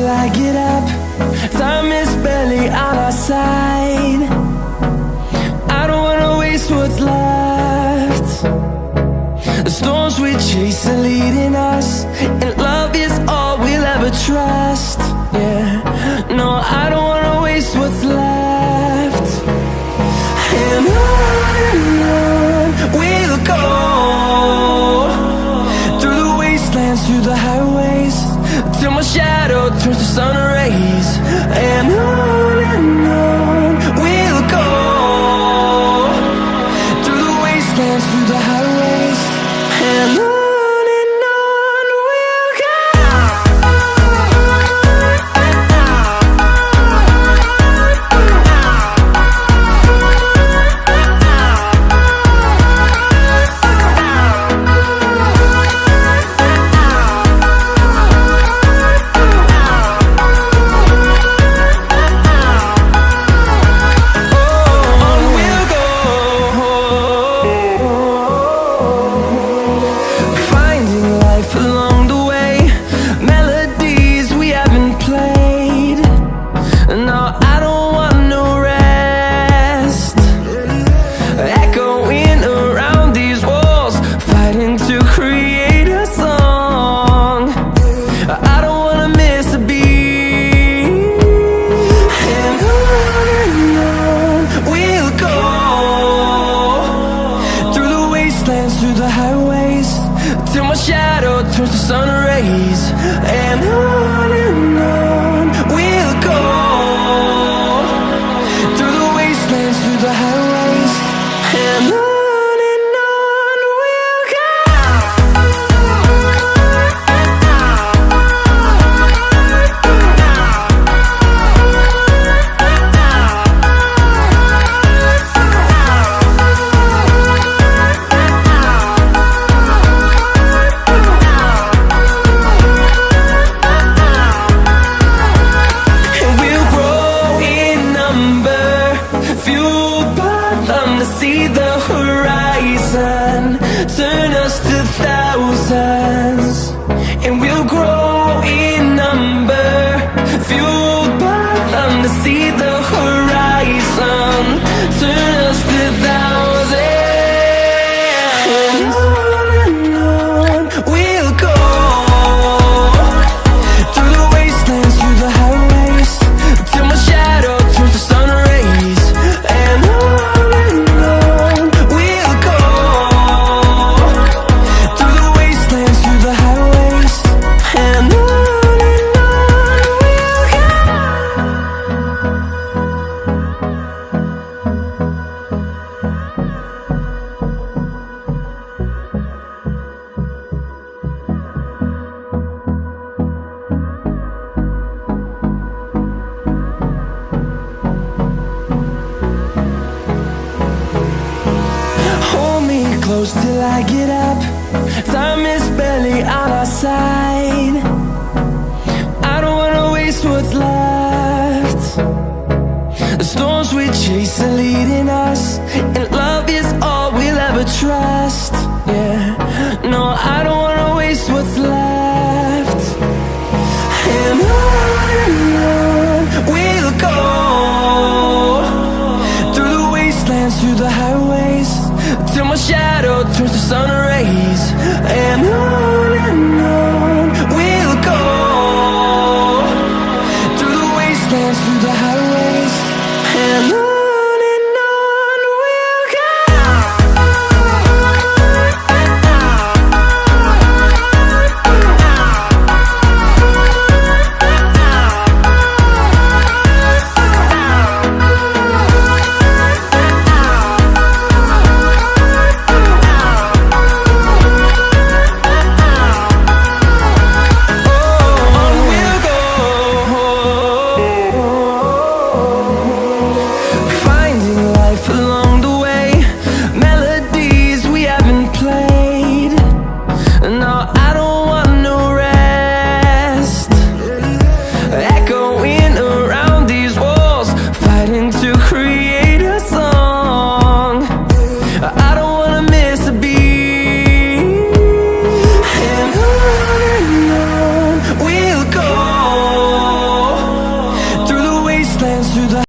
till I get up. Time is barely on our side. I don't wanna waste what's left. The storms we chase are leading us, and love is all we'll ever trust. Yeah, no, I don't wanna waste what's left. And on we'll go, through the wastelands, through the highways, till my shadow turns to sun rays. And on we'll go, through the wastelands, through the highways, and on we'll go. Through the highways, till my shadow turns to sun rays. And on we'll go, through the wastelands, through the highways, and on we'll go. See the horizon, turn us to thousands, and we'll grow in number, fueled by them. To see the horizon, turn us to thousands, and on we'll go, through the wastelands, through the highways, till my shadow turns to sun rays. And close till I get up. Time is barely on our side. I don't wanna waste what's left. The storms we chase are leading us, and love is all we'll ever trust. Yeah, no, I don't wanna waste what's left. And on we'll go, through the wastelands, through the highways, till my shadow turns to sun rays. And on we'll go, through the wastelands, through the highways, and on.